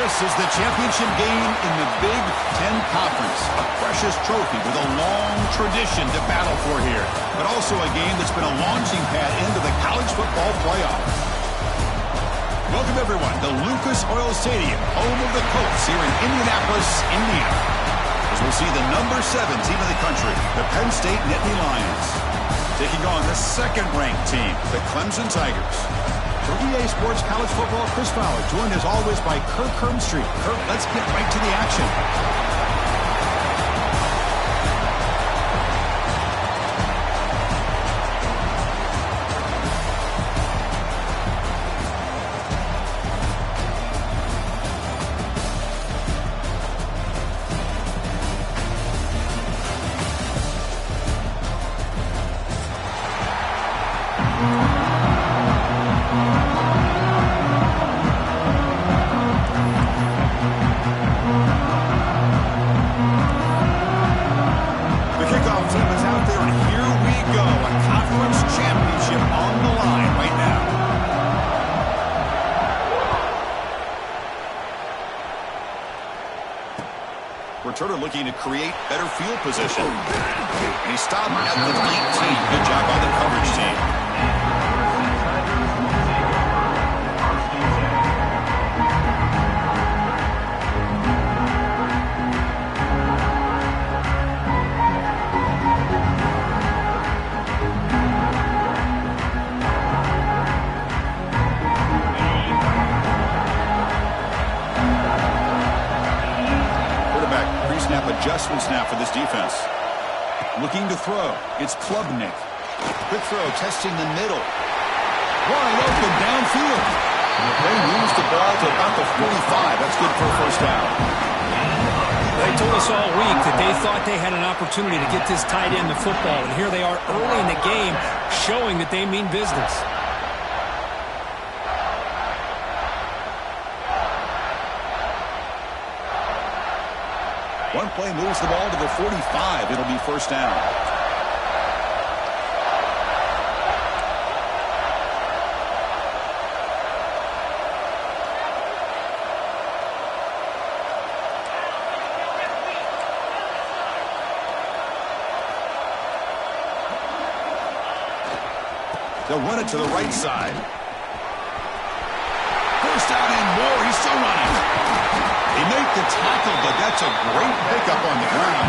This is the championship game in the Big Ten Conference. A precious trophy with a long tradition to battle for here. But also a game that's been a launching pad into the college football playoff. Welcome, everyone, to Lucas Oil Stadium, home of the Colts here in Indianapolis, Indiana. As we'll see the number 7 team in the country, the Penn State Nittany Lions, taking on the second-ranked team, the Clemson Tigers. For EA Sports College Football, Chris Fowler, joined as always by Kirk Herbstreit. Kirk, let's get right to the action. Returner looking to create better field position. And he stopped at the 19. Good job by the coverage team. Adjustments now for this defense. Looking to throw. It's Klubnik. Quick throw, testing the middle. Wide open downfield. They moves the ball to about the 45. That's good for a first down. They told us all week that they thought they had an opportunity to get this tight end the football, and here they are early in the game showing that they mean business. One play moves the ball to the 45. It'll be first down. They'll run it to the right side. First down and more. He's still running. They make the tackle, but that's a great pickup on the ground.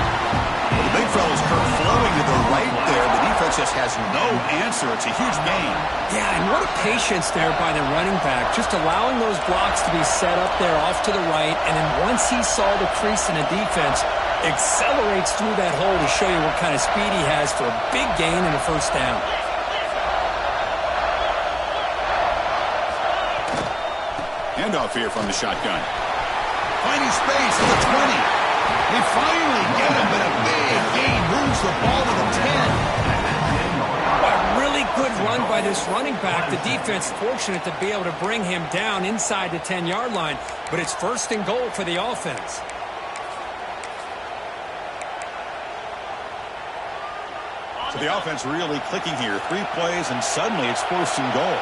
Well, the big fella's flowing to the right there. The defense just has no answer. It's a huge gain. Yeah, and what a patience there by the running back. Just allowing those blocks to be set up there off to the right. And then once he saw the crease in the defense, accelerates through that hole to show you what kind of speed he has for a big gain and a first down. Handoff here from the shotgun. Finding space to the 20. They finally get him, but a big gain moves the ball to the 10. A really good run by this running back. The defense fortunate to be able to bring him down inside the 10-yard line, but it's first and goal for the offense. So the offense really clicking here. 3 plays, and suddenly it's first and goal.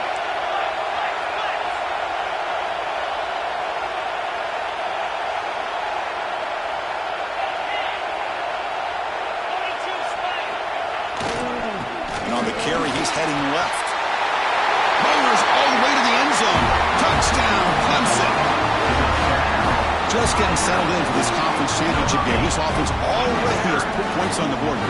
Heading left. Motors all the way to the end zone. Touchdown, Clemson. Just getting settled in for this conference championship game. This offense already has put points on the board.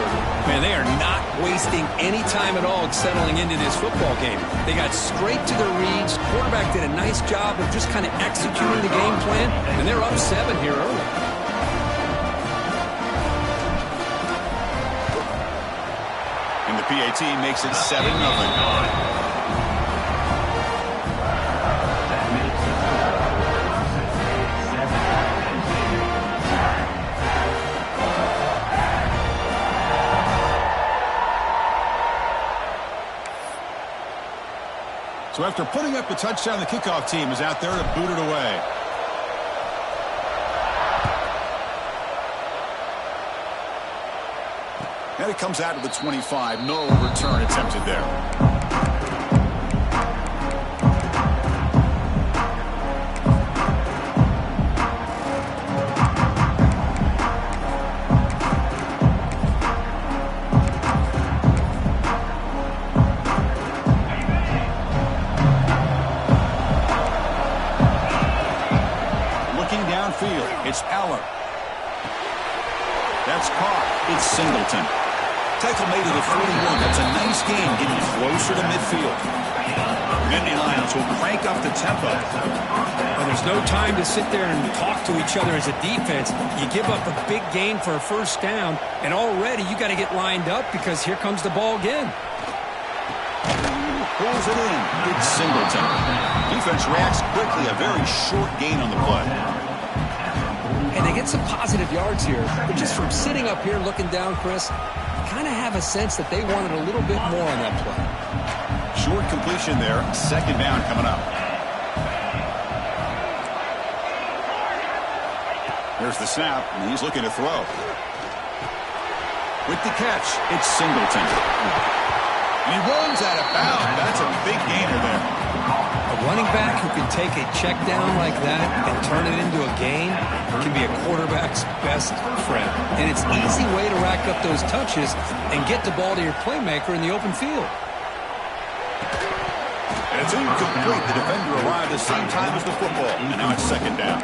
Man, they are not wasting any time at all settling into this football game. They got straight to their reads. Quarterback did a nice job of just kind of executing the game plan, and they're up 7 here early. PAT makes it 7-0. So after putting up the touchdown, the kickoff team is out there to boot it away. And it comes out to the 25. No return attempted there. field. It's Eller. That's caught. It's Singleton. Tackle made to the 41. That's a nice gain, getting closer to midfield. Nittany Lions will crank up the tempo. Well, there's no time to sit there and talk to each other as a defense. You give up a big gain for a first down, and already you got to get lined up because here comes the ball again. Pulls it in. It's Singleton. Defense reacts quickly. A very short gain on the play. And they get some positive yards here. But just from sitting up here looking down, Chris, you kind of have a sense that they wanted a little bit more on that play. Short completion there. Second down coming up. There's the snap, and he's looking to throw. With the catch, it's Singleton. And he runs out of bounds. That's a big gainer there. A running back who can take a check down like that and turn it into a gain can be a quarterback's best friend. And it's an easy way to rack up those touches and get the ball to your playmaker in the open field. And it's incomplete. The defender arrived at the same time as the football. And now it's second down.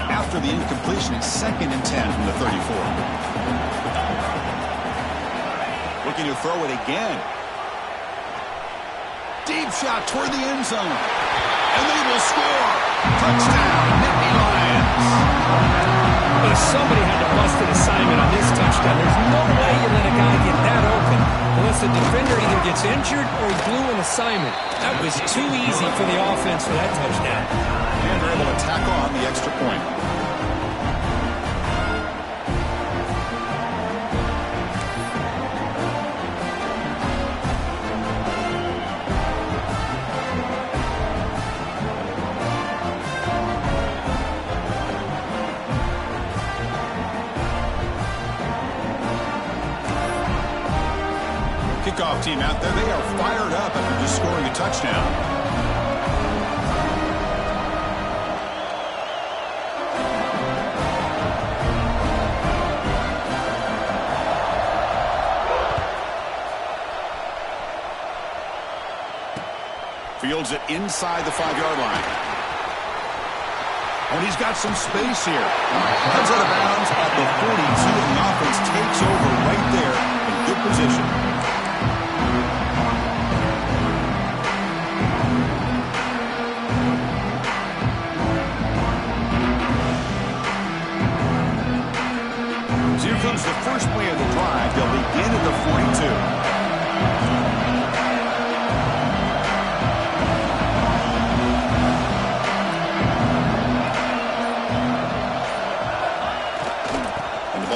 After the incompletion, it's 2nd and 10 from the 34. Looking to throw it again. Deep shot toward the end zone. And they will score. Touchdown, Nittany Lions. Well, somebody had to bust an assignment on this touchdown. There's no way you let a guy get that open unless the defender either gets injured or he blew an assignment. That was too easy for the offense for that touchdown. And they're able to tack on the extra point. Kickoff team out there. They are fired up after just scoring a touchdown. Fields it inside the 5-yard line. And he's got some space here. Heads out of bounds at the 42, and the offense takes over right there in good position. So here comes the first play of the drive. They'll begin at the 42.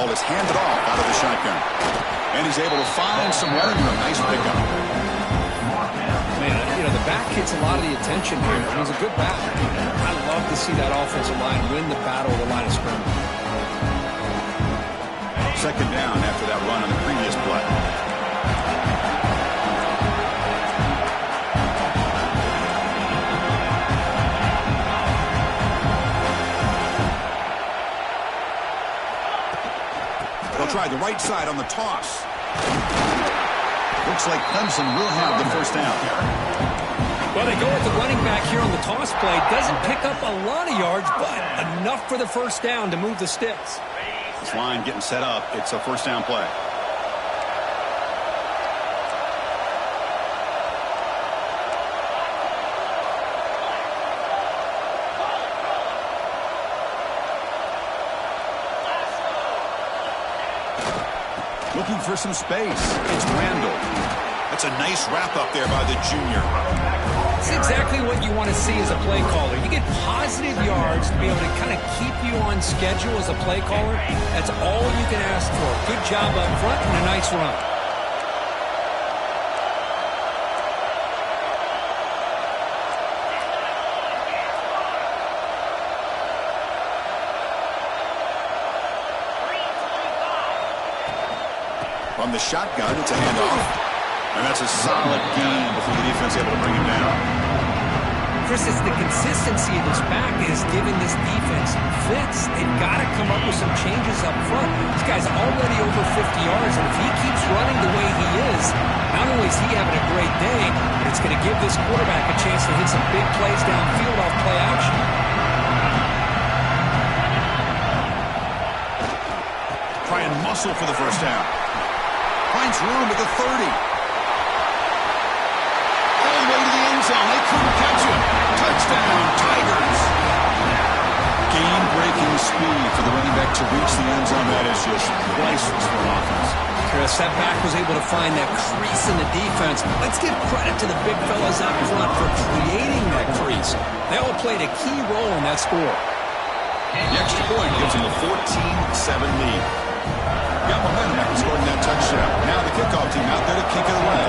Is handed off out of the shotgun. And he's able to find some running room. Nice pickup. Man, you know, the back gets a lot of the attention here. He's a good back. I love to see that offensive line win the battle of the line of scrimmage. Second down after that run on the previous play. Try the right side on the toss. Looks like Clemson will have the first down. Well, they go with the running back here on the toss play. Doesn't pick up a lot of yards, but enough for the first down to move the sticks. This line getting set up. It's a first down play. Looking for some space. It's Randall. That's a nice wrap up there by the junior. It's exactly what you want to see as a play caller. You get positive yards to be able to kind of keep you on schedule as a play caller. That's all you can ask for. Good job up front and a nice run. From the shotgun, it's a handoff. And that's a solid gain before the defense able to bring him down. Chris, it's the consistency of his back that is giving this defense fits. They've got to come up with some changes up front. This guy's already over 50 yards, and if he keeps running the way he is, not only is he having a great day, but it's going to give this quarterback a chance to hit some big plays downfield off play action. Try and muscle for the first down. Finds room at the 30. All the way to the end zone. They couldn't catch him. Touchdown, Tigers. Game-breaking speed for the running back to reach the end zone. That is just priceless for an offense. Chris, that back was able to find that crease in the defense. Let's give credit to the big fellas up front for creating that crease. They all played a key role in that score. The extra point gives them a 14-7 lead. Got momentum after scoring that touchdown. Now the kickoff team out there to kick it away.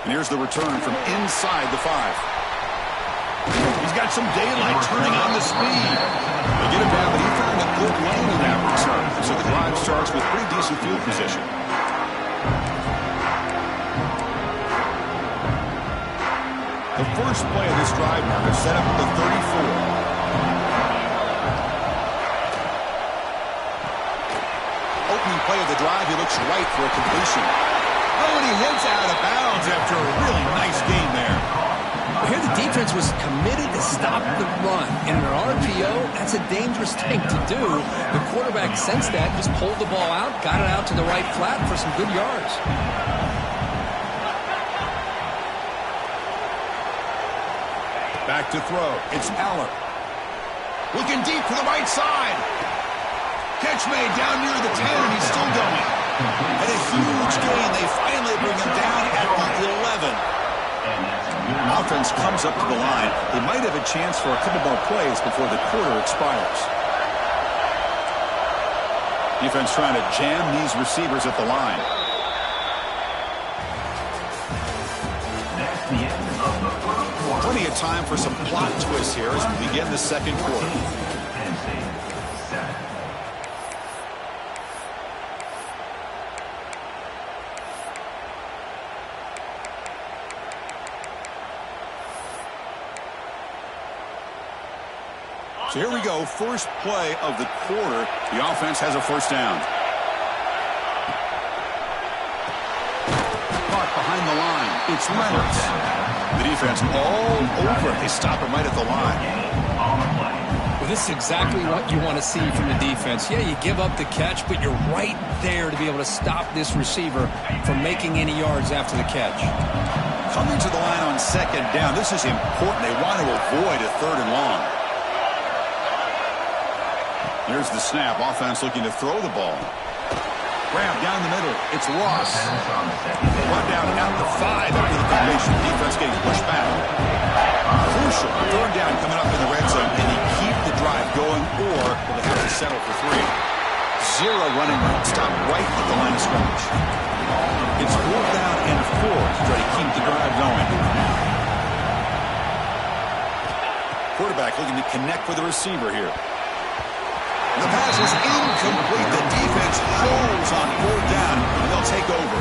And here's the return from inside the 5. He's got some daylight turning on the speed. They get it down, but he found a good lane in that return. So the drive starts with pretty decent field position. The first play of this drive now is set up at the 34. Opening play of the drive, he looks right for a completion. Oh, and he heads out of bounds after a really nice game there. Here the defense was committed to stop the run. In an RPO, that's a dangerous thing to do. The quarterback sensed that, just pulled the ball out, got it out to the right flat for some good yards. Back to throw. It's Aller. Looking deep for the right side. Catch made down near the 10, and he's still going. And a huge gain. They finally bring him down at the 11. Offense comes up to the line. They might have a chance for a couple more plays before the quarter expires. Defense trying to jam these receivers at the line. Plenty of time for some plot twists here as we begin the second quarter. So here we go, first play of the quarter. The offense has a first down. Caught behind the line. It's Leonard. The defense all over. They stop him right at the line. Well, this is exactly what you want to see from the defense. Yeah, you give up the catch, but you're right there to be able to stop this receiver from making any yards after the catch. Coming to the line on second down. This is important. They want to avoid a third and long. Here's the snap. Offense looking to throw the ball. Grab down the middle. It's Ross. Run down out the 5 after the completion. Defense getting pushed back. Crucial. Third down coming up in the red zone. Can he keep the drive going, or will they have to settle for 3? Zero running room. Stop right at the line of scrimmage. It's 4th down and 4 to try to keep the drive going. Quarterback looking to connect with the receiver here. The pass is incomplete. The defense holds on 4th down, and they'll take over.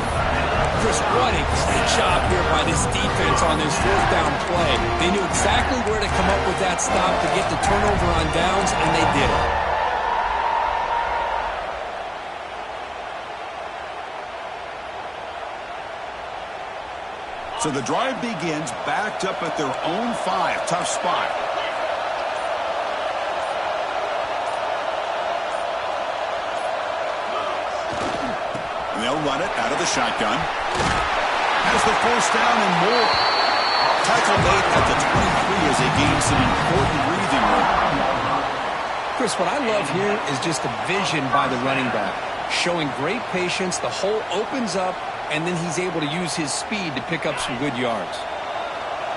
Chris, what a great job here by this defense on this 4th down play. They knew exactly where to come up with that stop to get the turnover on downs, and they did it. So the drive begins backed up at their own 5. Tough spot. They'll run it out of the shotgun. Has the first down and more. Tackle made at the 23 as they gain some important breathing room. Chris, what I love here is just the vision by the running back. Showing great patience, the hole opens up, and then he's able to use his speed to pick up some good yards.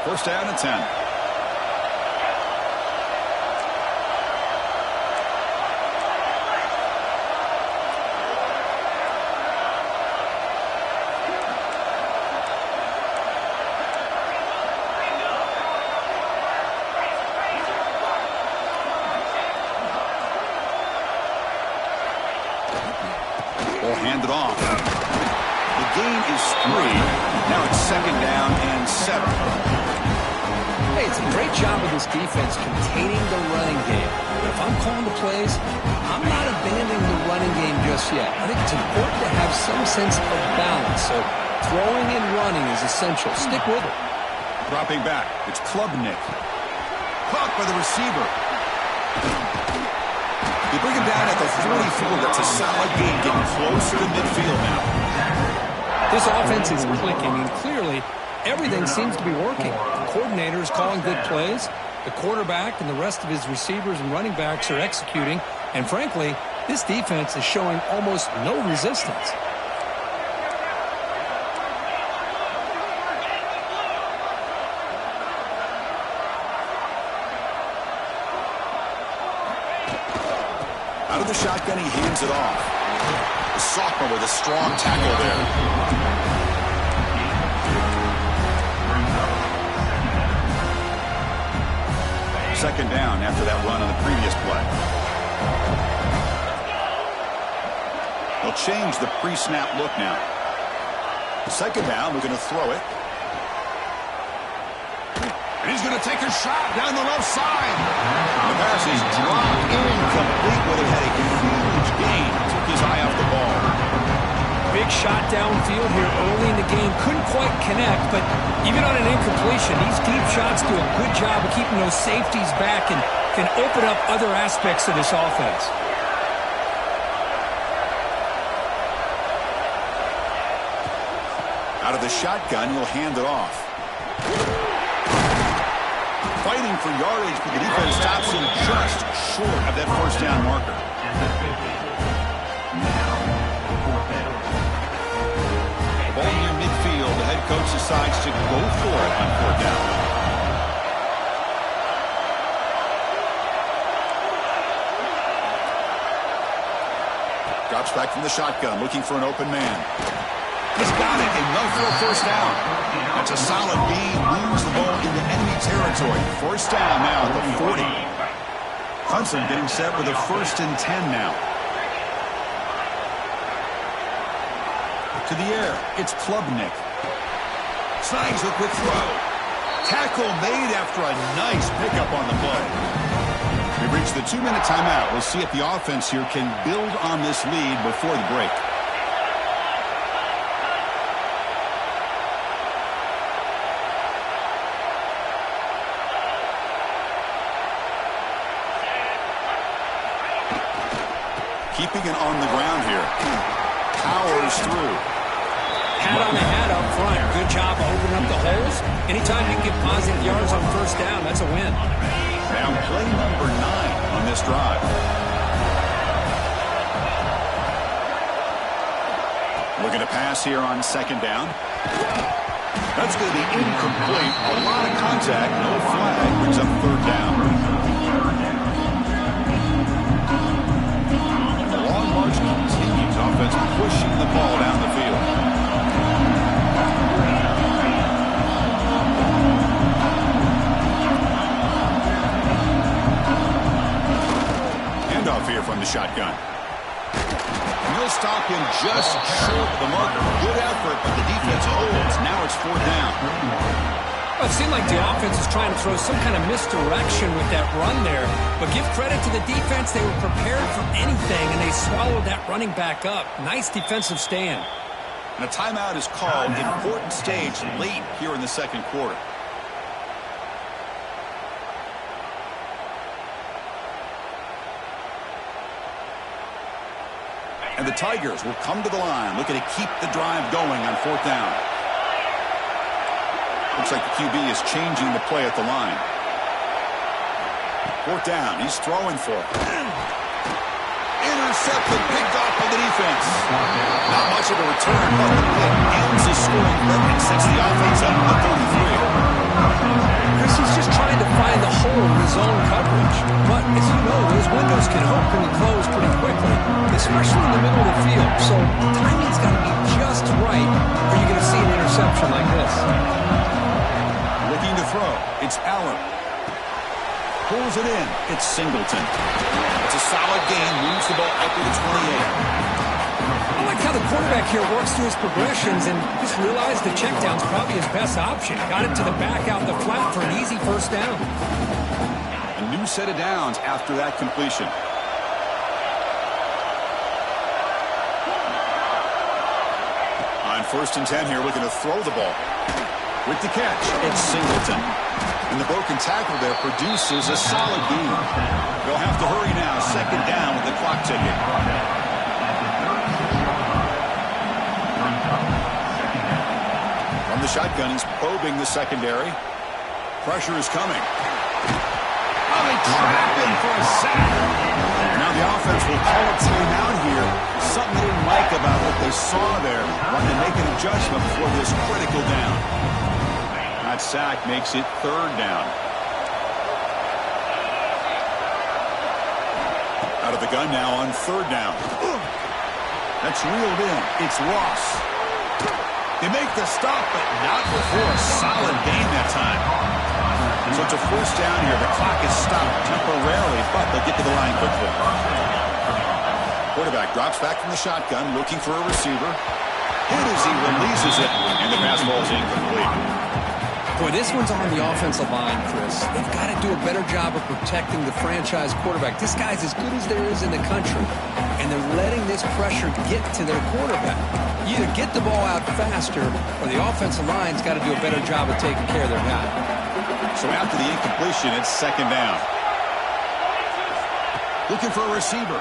First down and 10. gain is 3. Now it's 2nd down and 7. Hey, it's a great job of this defense containing the running game. But if I'm calling the plays, I'm not abandoning the running game just yet. I think it's important to have some sense of balance. So throwing and running is essential. Stick with it. Dropping back, it's Klubnik. Caught by the receiver. They bring him down at the 44. That's a solid gain, getting closer to midfield now. This offense is clicking, and clearly everything seems to be working. The coordinator is calling good plays. The quarterback and the rest of his receivers and running backs are executing. And frankly, this defense is showing almost no resistance. Out of the shotgun, he hands it off. The sophomore with a strong tackle there. Second down after that run on the previous play. They'll change the pre-snap look now. Second down, we're going to throw it. And he's going to take a shot down the left side. The pass is dropped incomplete, but it had a huge gain. Took his eye off the ball. Big shot downfield here early in the game. Couldn't quite connect, but even on an incompletion, these deep shots do a good job of keeping those safeties back and can open up other aspects of this offense. Out of the shotgun, he'll hand it off. Fighting for yardage, but the defense stops him just short of that first down marker. Ball near midfield. The head coach decides to go for it on 4th down. Drops back from the shotgun, looking for an open man. He's got it, enough for a first down. That's a solid gain, moves the ball into enemy territory. First down now at the 40. Hudson getting set with a 1st and 10 now. To the air, it's Klubnik. Snags a quick throw. Tackle made after a nice pickup on the play. We've reached the 2-minute timeout. We'll see if the offense here can build on this lead before the break. Keeping it on the ground here. Powers through. Hat on the hat up front. Good job opening up the holes. Anytime you can get positive yards on first down, that's a win. Now play number 9 on this drive. Looking to pass here on 2nd down. That's going to be incomplete. A lot of contact. No flag. Brings up 3rd down. March continues. Offense pushing the ball down the field. Handoff here from the shotgun. And he'll stop him just short of the marker. Good effort, but the defense holds. Now it's 4th down. Well, it seemed like the offense is trying to throw some kind of misdirection with that run there. But give credit to the defense. They were prepared for anything, and they swallowed that running back up. Nice defensive stand. And a timeout is called. Important stage late here in the 2nd quarter. And the Tigers will come to the line, looking to keep the drive going on 4th down. Looks like the QB is changing the play at the line. 4th down. He's throwing for it. Intercepted, picked off by the defense. Not much of a return, but the pick ends the scoring drive and sets the offense up at the 33. Chris, he's just trying to find the hole in his own coverage. But, as you know, those windows can open and close pretty quickly, especially in the middle of the field. So, timing's got to be just right, or you're going to see an interception like this. Looking to throw. It's Allen. Pulls it in. It's Singleton. It's a solid gain. Moves the ball up to the 28. like how the quarterback here works through his progressions and just realized the check down's probably his best option. Got it to the back out the flat for an easy first down. A new set of downs after that completion. On 1st and 10 here, looking to throw the ball. With the catch, it's Singleton. And the broken tackle there produces a solid gain. They'll have to hurry now. 2nd down with the clock ticking. From the shotgun, he's probing the secondary. Pressure is coming. Oh, they trap him for a sack. Now the offense will call a timeout here. Something they didn't like about what they saw there. Wanting to make an adjustment before this critical down. That sack makes it 3rd down. Out of the gun now on 3rd down. That's reeled in. It's Ross. They make the stop, but not before a solid gain that time. So it's a 1st down here. The clock is stopped temporarily, but they'll get to the line quickly. Quarterback drops back from the shotgun, looking for a receiver. Hit as he releases it, and the pass ball is incomplete. Boy, this one's on the offensive line, Chris. They've got to do a better job of protecting the franchise quarterback. This guy's as good as there is in the country, and they're letting this pressure get to their quarterback. You either get the ball out faster, or the offensive line's got to do a better job of taking care of their guy. So after the incompletion, it's 2nd down. Looking for a receiver.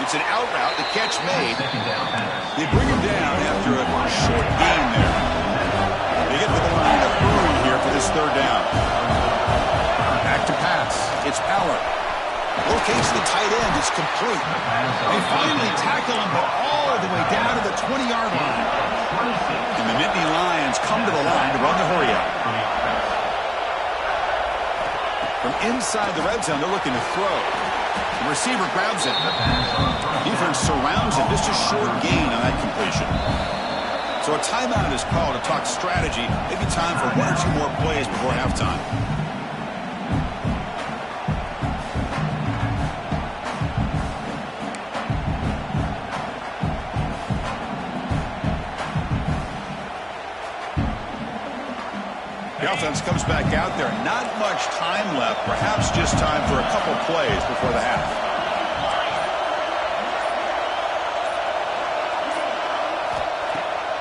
It's an out route, the catch made. They bring him down after a short gain there. They get to the line to hurry here for this 3rd down. Back to pass. It's Power. Locates the tight end. It's complete. They finally tackle him, but all the way down to the 20-yard line. And the Nittany Lions come to the line to run the hurry-up. From inside the red zone, they're looking to throw. The receiver grabs it. Defense surrounds him. Just a short gain on that completion. So a timeout is called to talk strategy. Maybe time for 1 or 2 more plays before halftime. The offense comes back out there. Not much time left. Perhaps just time for a couple plays before the half.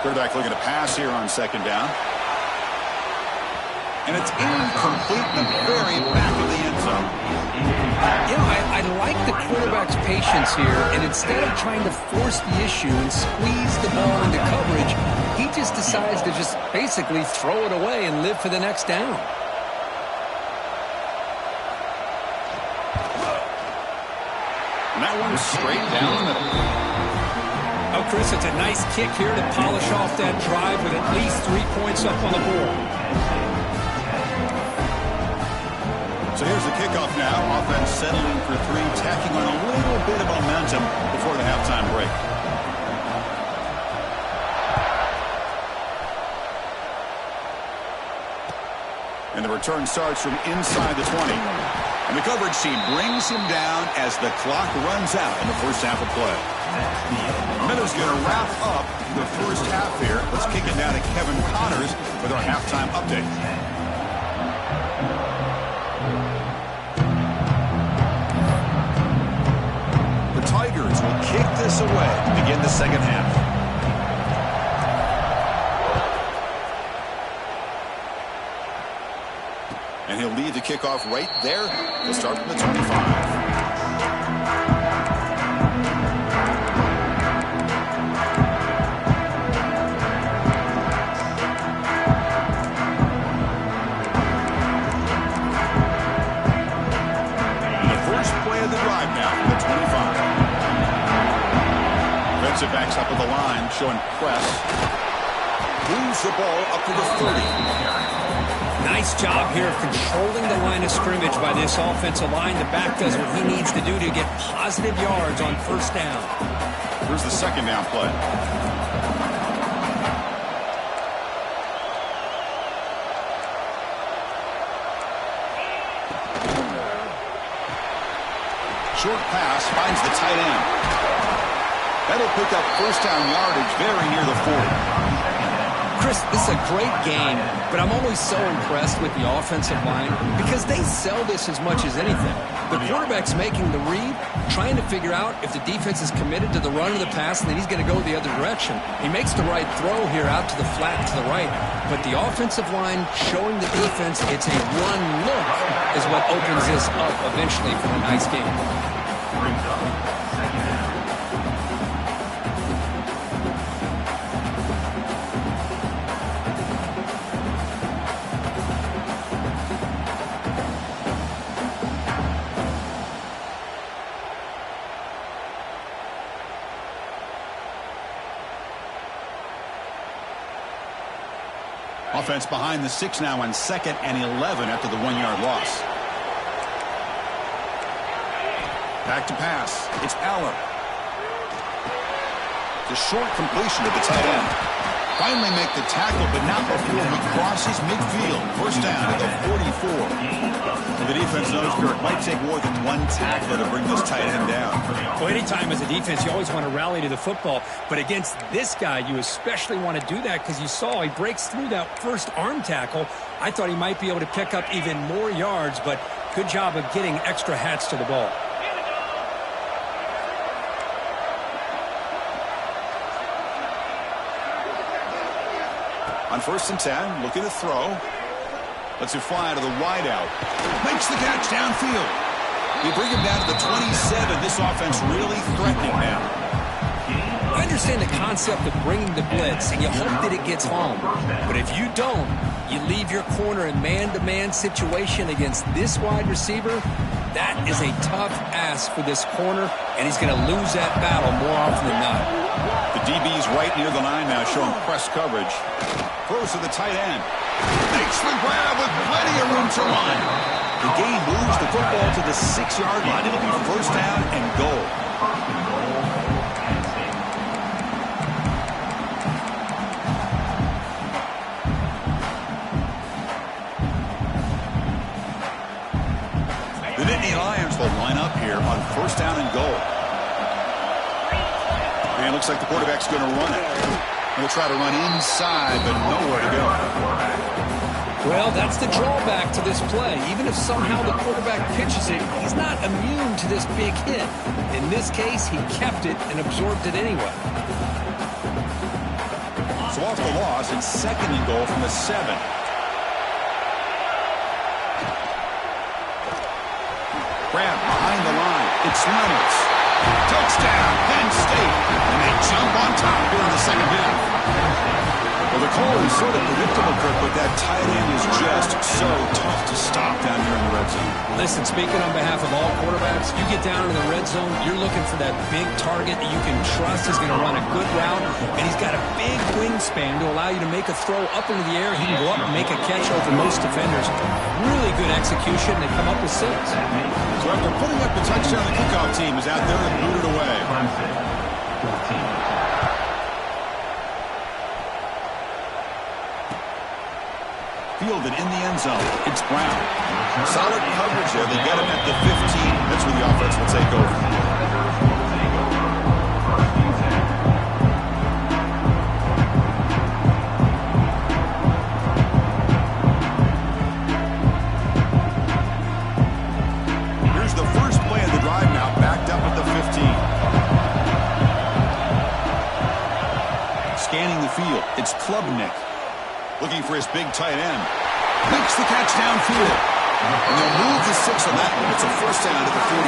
Quarterback looking to pass here on 2nd down. And it's incomplete in the very back of the end zone. You know, I like the quarterback's patience here, and instead of trying to force the issue and squeeze the ball into coverage, he just decides to just basically throw it away and live for the next down. And that one's straight down the middle. Oh, Chris, it's a nice kick here to polish off that drive with at least 3 points up on the board. So here's the kickoff now. Offense settling for 3, tacking on a little bit of momentum before the halftime break. And the return starts from inside the 20. And the coverage team brings him down as the clock runs out in the 1st half of play. Miller's going to wrap up the 1st half here. Let's kick it down to Kevin Connors with our halftime update. The Tigers will kick this away to begin the 2nd half. And he'll lead the kickoff right there. He'll start from the 25. It backs up to the line, showing press. Moves the ball up to the 30. Nice job here of controlling the line of scrimmage by this offensive line. The back does what he needs to do to get positive yards on 1st down. Here's the 2nd down play. Short pass finds the tight end. That'll pick up first down yardage very near the 40. Chris, this is a great game, but I'm always so impressed with the offensive line because they sell this as much as anything. The quarterback's making the read, trying to figure out if the defense is committed to the run or the pass, and then he's going to go the other direction. He makes the right throw here out to the flat to the right, but the offensive line showing the defense it's a run look is what opens this up eventually for a nice game. Offense behind the 6 now on 2nd and 11 after the 1-yard loss. Back to pass. It's Aller. The short completion to the tight end. Finally make the tackle, but not before he crosses midfield. First down at the 44. The defense knows Kirk might take more than one tackler to bring this tight end down. Well, anytime as a defense, you always want to rally to the football. But against this guy, you especially want to do that because you saw he breaks through that first arm tackle. I thought he might be able to pick up even more yards, but good job of getting extra hats to the ball. On 1st and 10, looking to throw. Lets it fly to the wideout. Makes the catch downfield. You bring him down to the 27. This offense really threatening now. I understand the concept of bringing the blitz, and you hope that it gets home. But if you don't, you leave your corner in man-to-man situation against this wide receiver. That is a tough ask for this corner, and he's going to lose that battle more often than not. The DB's right near the line now, showing press coverage. Throws to the tight end. Makes the grab with plenty of room to run. The game moves the football to the 6-yard line. It'll be first down and goal. The Nittany Lions will line up here on first down and goal. And it looks like the quarterback's going to run it. He'll try to run inside, but nowhere to go. Well, that's the drawback to this play. Even if somehow the quarterback pitches it, he's not immune to this big hit. In this case, he kept it and absorbed it anyway. So off the loss, it's 2nd and goal from the 7. Grab behind the line. It's Leonard. Touchdown, Penn State. And they jump on top here in the second half. Well, the call is sort of predictable, Kirk, but that tight end is just so tough to stop down here in the red zone. Listen, speaking on behalf of all quarterbacks, you get down in the red zone, you're looking for that big target that you can trust is going to run a good route, and he's got a big wingspan to allow you to make a throw up into the air. He can go up and make a catch over most defenders. Really good execution. They come up with 6. So after putting up the touchdown, the kickoff team is out there and booted away. Fielded in the end zone. It's Brown. Solid coverage there. They get him at the 15. That's where the offense will take over. Here's the first play of the drive now, backed up at the 15. Scanning the field. It's Klubnik. Looking for his big tight end. Makes the catch downfield. And they'll move the 6 on that one. It's a first down to the 42.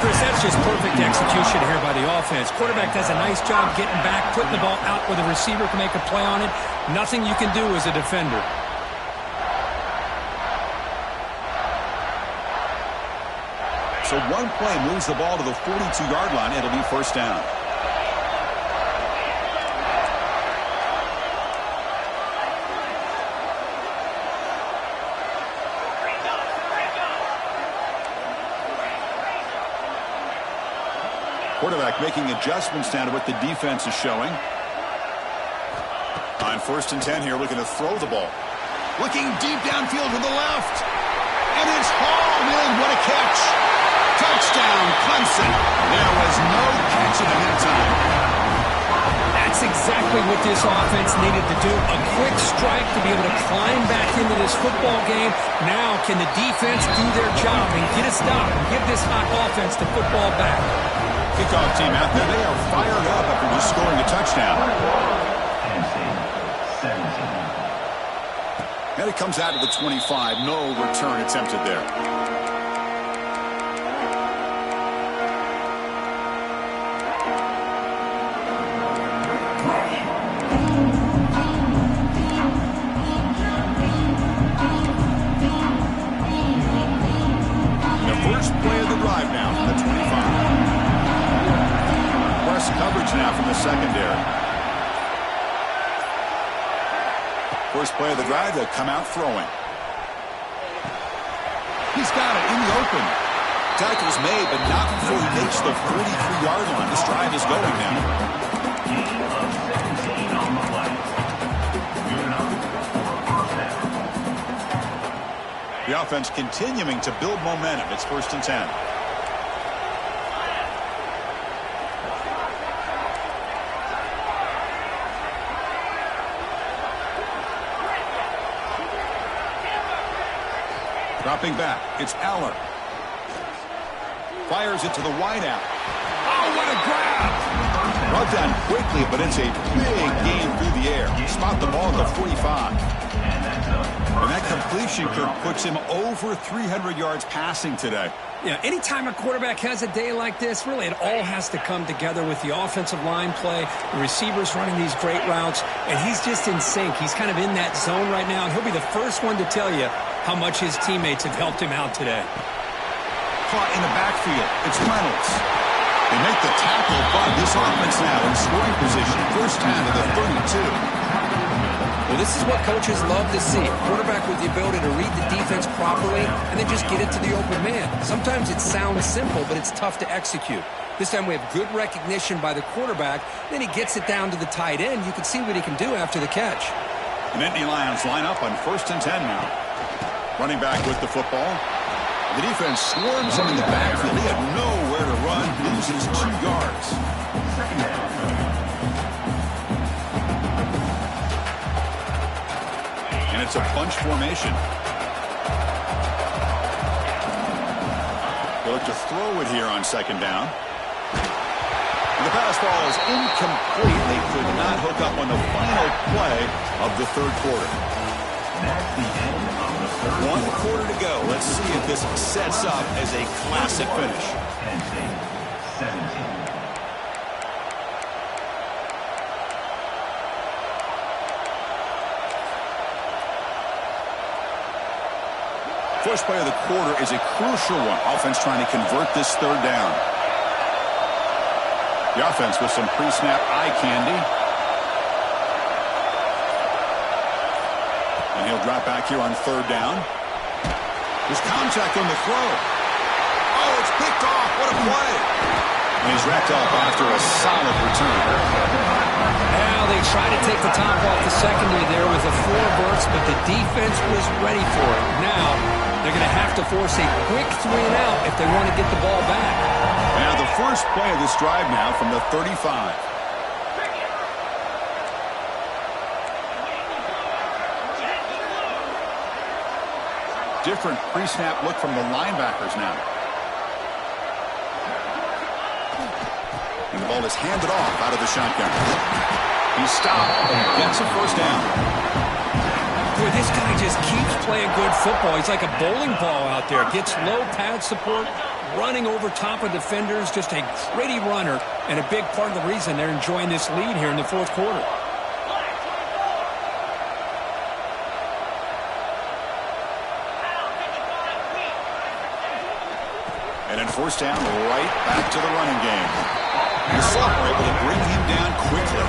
Chris, that's just perfect execution here by the offense. Quarterback does a nice job getting back, putting the ball out where the receiver can make a play on it. Nothing you can do as a defender. So one play moves the ball to the 42-yard line. It'll be first down. Quarterback making adjustments down to what the defense is showing. On 1st and 10 here, looking to throw the ball. Looking deep downfield to the left. And it's hauled in. What a catch. Touchdown, Clemson. There was no catch at that time. That's exactly what this offense needed to do. A quick strike to be able to climb back into this football game. Now can the defense do their job and get a stop and give this hot offense the football back? Kickoff team out there. They are fired up after just scoring a touchdown. And it comes out to the 25. No return attempted there. Now from the secondary. First play of the drive, they'll come out throwing. He's got it in the open. Tackle's made, but not before he makes the 43-yard line. This drive is going now. The offense continuing to build momentum. It's 1st and 10. Dropping back, it's Aller. Fires it to the wideout. Oh, what a grab! Brought down quickly, but it's a big gain through the air. Spot the ball at the 45. And that completion puts him over 300 yards passing today. Yeah, anytime a quarterback has a day like this, really it all has to come together with the offensive line play, the receivers running these great routes, and he's just in sync. He's kind of in that zone right now, and he'll be the first one to tell you how much his teammates have helped him out today. Caught in the backfield. It's Reynolds. They make the tackle, but this offense now in scoring position. First down to the 32. Well, this is what coaches love to see. A quarterback with the ability to read the defense properly and then just get it to the open man. Sometimes it sounds simple, but it's tough to execute. This time we have good recognition by the quarterback. Then he gets it down to the tight end. You can see what he can do after the catch. The Nittany Lions line up on 1st and 10 now. Running back with the football. The defense swarms him in the backfield. He had nowhere to run. Loses 2 yards. And it's a bunch formation. They look to throw it here on 2nd down. And the pass ball is incomplete. They could not hook up on the final play of the 3rd quarter. That's the end of the 1 quarter to go. Let's see if this sets up as a classic finish. 10-17. First play of the quarter is a crucial one. Offense trying to convert this 3rd down. The offense with some pre-snap eye candy. And he'll drop back here on 3rd down. There's contact on the throw. Oh, it's picked off. What a play. And he's wrapped up after a solid return. Now they try to take the top off the secondary there with a 4 burst, but the defense was ready for it. Now they're going to have to force a quick 3 and out if they want to get the ball back. Now the first play of this drive now from the 35. Different pre-snap look from the linebackers now. And the ball is handed off out of the shotgun. He stopped and gets a 1st down. Boy, this guy just keeps playing good football. He's like a bowling ball out there. Gets low pad support, running over top of defenders. Just a gritty runner, and a big part of the reason they're enjoying this lead here in the 4th quarter. And then 1st down, right back to the running game. The Slugger able to bring him down quickly.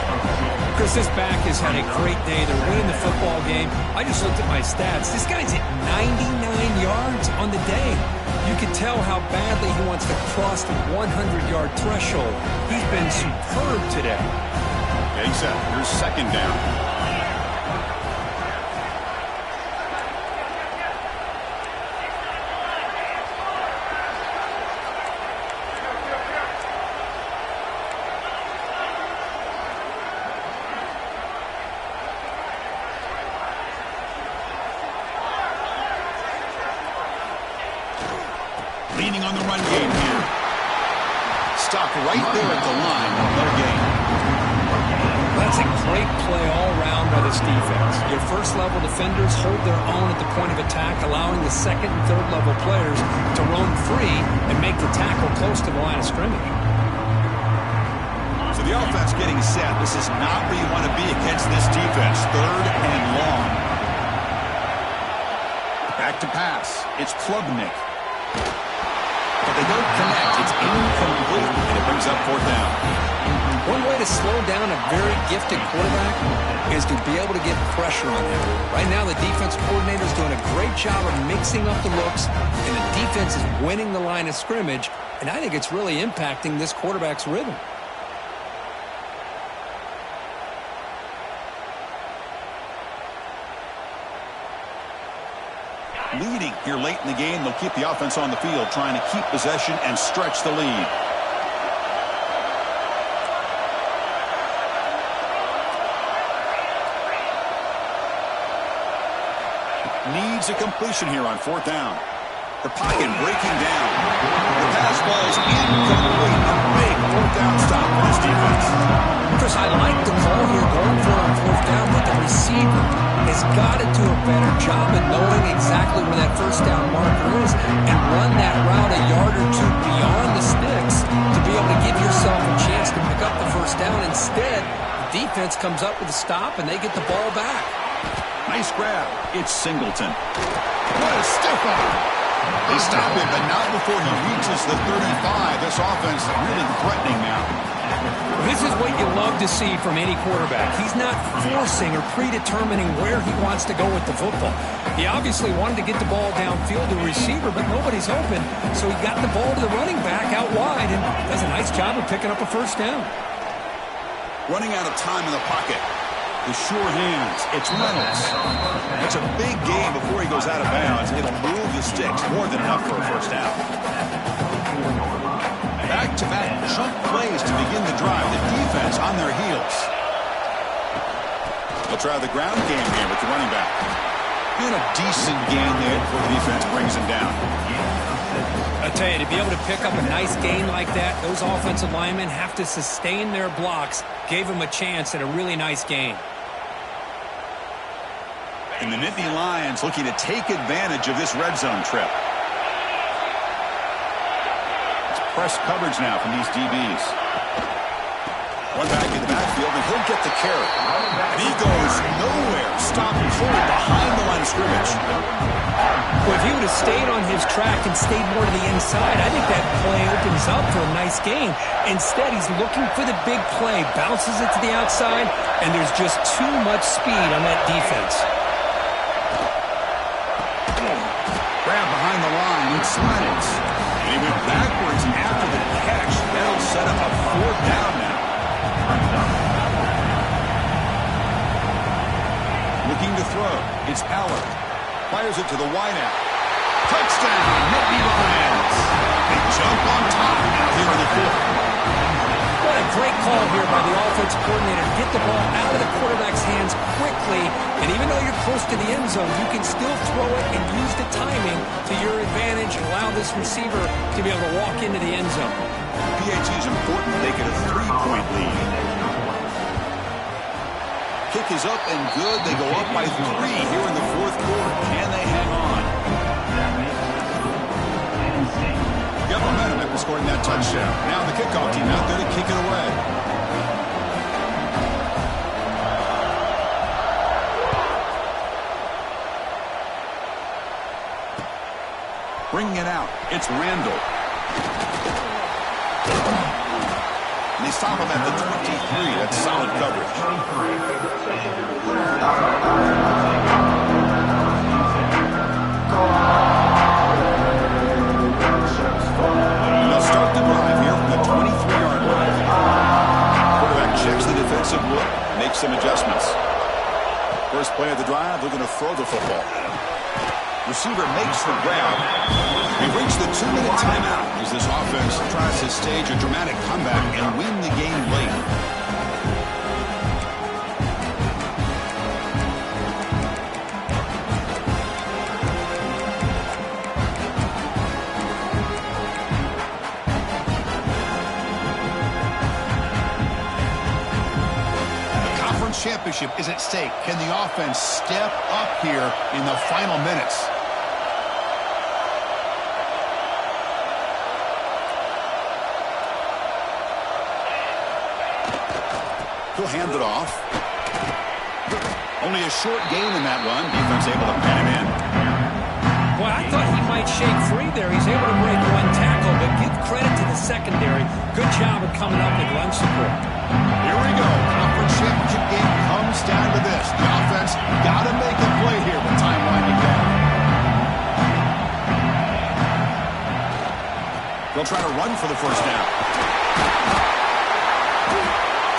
Chris, this back has had a great day. They're winning the football game. I just looked at my stats. This guy's at 99 yards on the day. You can tell how badly he wants to cross the 100-yard threshold. He's been superb today. Big set. Here's 2nd down. Leaning on the run game here. Stopped right there at the line. No gain. That's a great play all around by this defense. Your first-level defenders hold their own at the point of attack, allowing the second and third-level players to roam free and make the tackle close to the line of scrimmage. So the offense getting set. This is not where you want to be against this defense. Third and long. Back to pass. It's Klubnik. But they don't connect. It's incomplete, and it brings up fourth down. One way to slow down a very gifted quarterback is to be able to get pressure on him. Right now, the defense coordinator is doing a great job of mixing up the looks, and the defense is winning the line of scrimmage, and I think it's really impacting this quarterback's rhythm. Leading here late in the game, they'll keep the offense on the field, trying to keep possession and stretch the lead. Needs a completion here on fourth down. The pocket breaking down. The pass ball is incomplete. A big fourth down stop for this defense. Chris, I like the call here going for it on fourth down, but the receiver has got to do a better job of knowing exactly where that first down marker is and run that route a yard or two beyond the sticks to be able to give yourself a chance to pick up the first down. Instead, the defense comes up with a stop and they get the ball back. Nice grab. It's Singleton. What a stiff arm. They stop him, but not before he reaches the 35. This offense is really threatening now. This is what you love to see from any quarterback. He's not forcing or predetermining where he wants to go with the football. He obviously wanted to get the ball downfield to a receiver, but nobody's open, so he got the ball to the running back out wide and does a nice job of picking up a first down. Running out of time in the pocket. The sure hands. It's Reynolds. It's a big game before he goes out of bounds. It'll move the sticks. More than enough for a first down. Back-to-back chunk plays to begin the drive. The defense on their heels. They'll try the ground game here with the running back. And a decent gain there before the defense brings him down. I tell you, to be able to pick up a nice gain like that, those offensive linemen have to sustain their blocks. Gave him a chance at a really nice gain. And the Nittany Lions looking to take advantage of this red zone trip. It's press coverage now from these DBs. One back in the backfield, and he'll get the carry. And he goes nowhere. Stopped cold behind the line of scrimmage. Well, if he would have stayed on his track and stayed more to the inside, I think that play opens up for a nice gain. Instead, he's looking for the big play, bounces it to the outside, and there's just too much speed on that defense. Grab behind the line, it's Reynolds. And he went backwards after the catch. That'll set up a fourth down now. Looking to throw. It's Allard. Fires it to the wideout. Touchdown, Nittany Lions. They jump on top now here in the fourth. What a great call here by the offensive coordinator to get the ball out of the quarterback's hands quickly. And even though you're close to the end zone, you can still throw it and use the timing to your advantage and allow this receiver to be able to walk into the end zone. PAT is important to make it a 3-point lead. Kick is up and good. They go up by 3 here in the fourth quarter. Can they hang on? Got momentum after scoring that touchdown. Now the kickoff team out there to kick it away. Bringing it out. It's Randall. And they stop him at the 23. That's solid coverage. And they'll start the drive here from the 23-yard line. Quarterback checks the defensive look, makes some adjustments. First play of the drive, looking to throw the football. Receiver makes the grab. We've reached the 2-minute timeout as this offense tries to stage a dramatic comeback and win the game late. championship is at stake. Can the offense step up here in the final minutes? He'll hand it off. Only a short gain in that run. Defense able to pin him in. Well, I thought he might shake free there. He's able to break one tackle, but give credit to the secondary. Good job of coming up with run support. Here we go. Conference championship game comes down to this. The offense got to make a play here with time winding down. They'll try to run for the first down.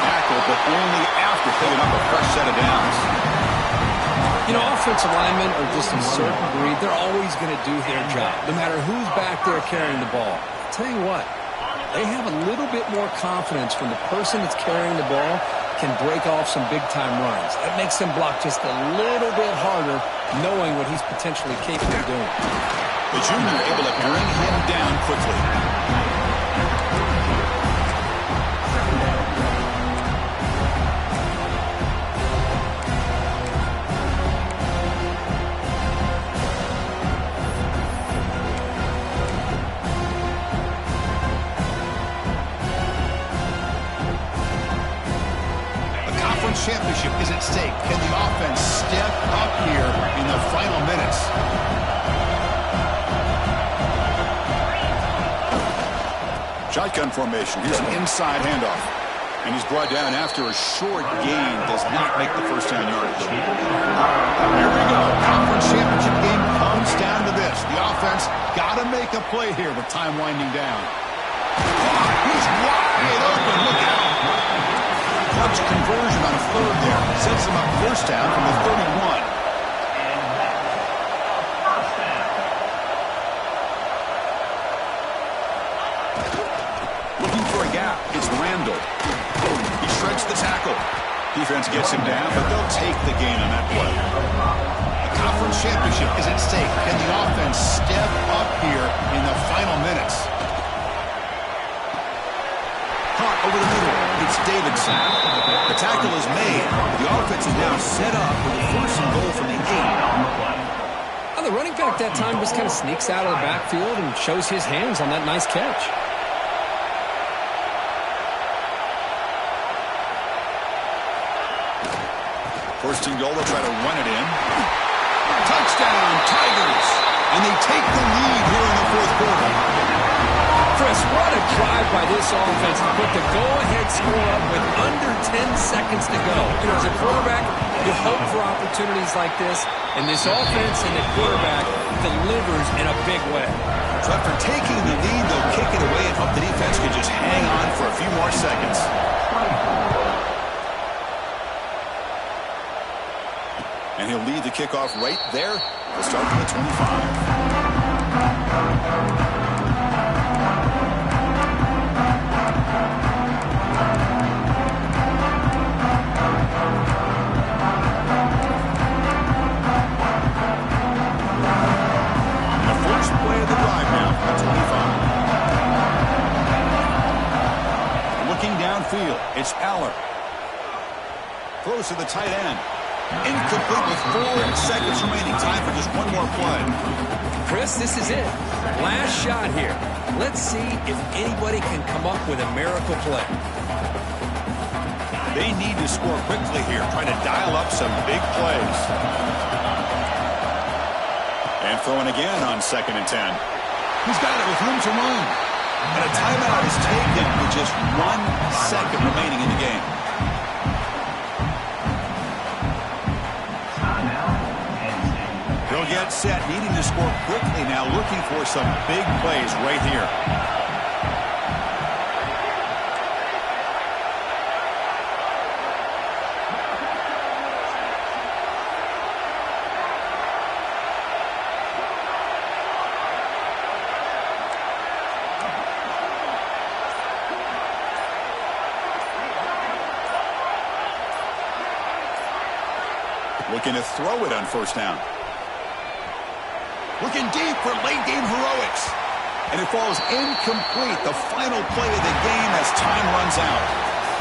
Tackle, but only after picking up a fresh set of downs. You know, offensive linemen are just a certain breed. They're always going to do their job, no matter who's back there carrying the ball. I'll tell you what, they have a little bit more confidence when the person that's carrying the ball can break off some big-time runs. That makes them block just a little bit harder, knowing what he's potentially capable of doing. The junior able to bring him down quickly. Championship is at stake. Can the offense step up here in the final minutes? Shotgun formation. Here's an inside handoff. And he's brought down after a short gain. Does not make the first down yardage. Here we go. Conference championship game comes down to this. The offense got to make a play here with time winding down. He's wide open. Look out. Clutch conversion on third there. Sets him up first down from the 31. Looking for a gap. It's Randall. He shreds the tackle. Defense gets him down, but they'll take the gain on that play. The conference championship is at stake. Can the offense step up here in the final minutes? Caught over the middle. It's Davidson. The tackle is made. The offense is now set up with a first and goal from the 8. Well, the running back that time just kind of sneaks out of the backfield and shows his hands on that nice catch. First and goal, they'll try to run it in. Touchdown, Tigers! And they take the lead here in the fourth quarter. Chris, what a drive by this offense to put the go-ahead score up with under 10 seconds to go. You know, as a quarterback, you hope for opportunities like this, and this offense and the quarterback delivers in a big way. So after taking the lead, they'll kick it away and hope the defense can just hang on for a few more seconds. And he'll lead the kickoff right there. We'll start from the 25. Field. It's Aller. Throws to the tight end. Incomplete with 4 seconds remaining. Time for just one more play. Chris, this is it. Last shot here. Let's see if anybody can come up with a miracle play. They need to score quickly here. Trying to dial up some big plays. And throwing again on 2nd and 10. He's got it with room to run. And a timeout is taken with just 1 second remaining in the game. He'll get set, needing to score quickly now, looking for some big plays right here. Looking to throw it on first down. Looking deep for late-game heroics. And it falls incomplete, the final play of the game as time runs out.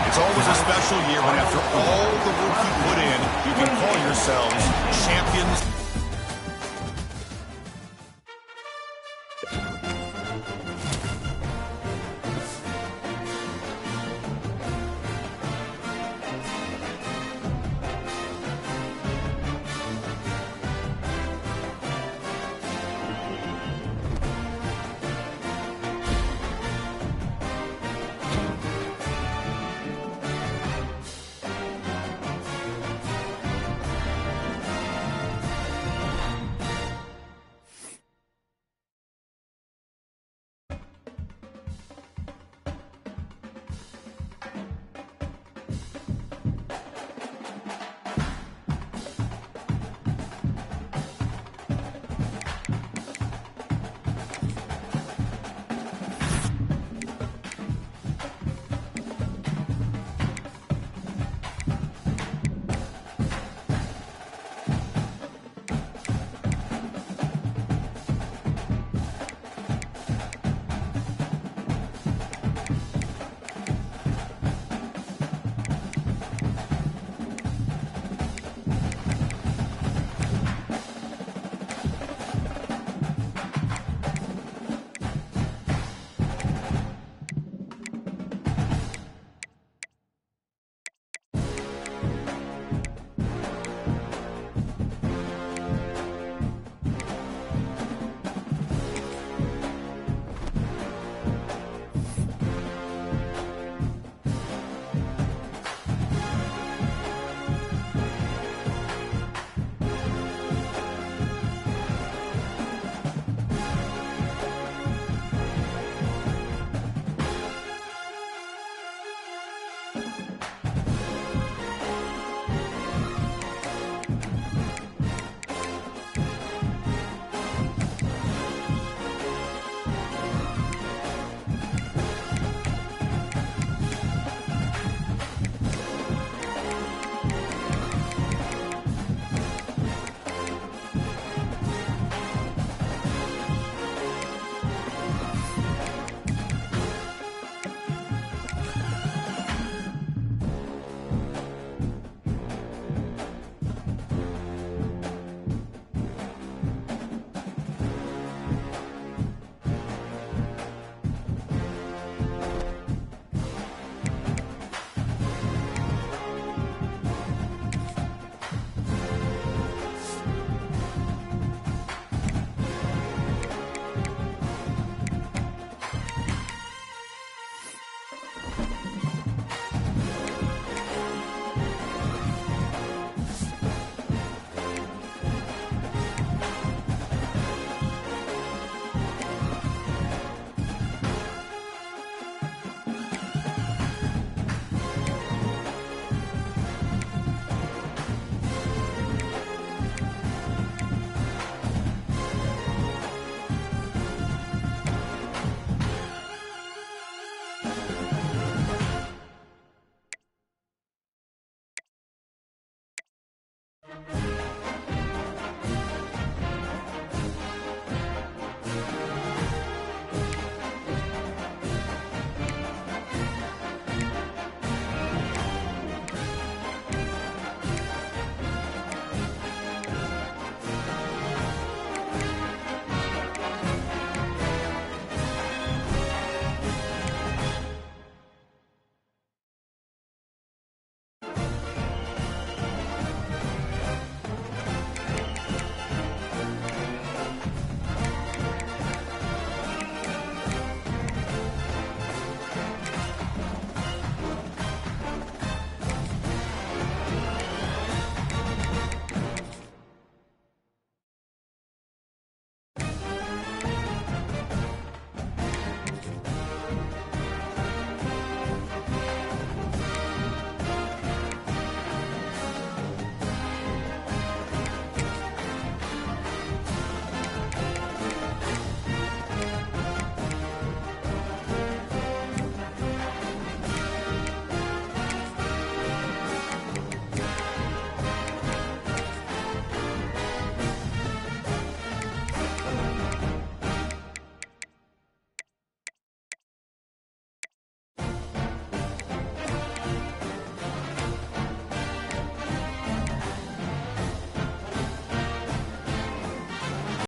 It's always a special year when after all the work you put in, you can call yourselves champions.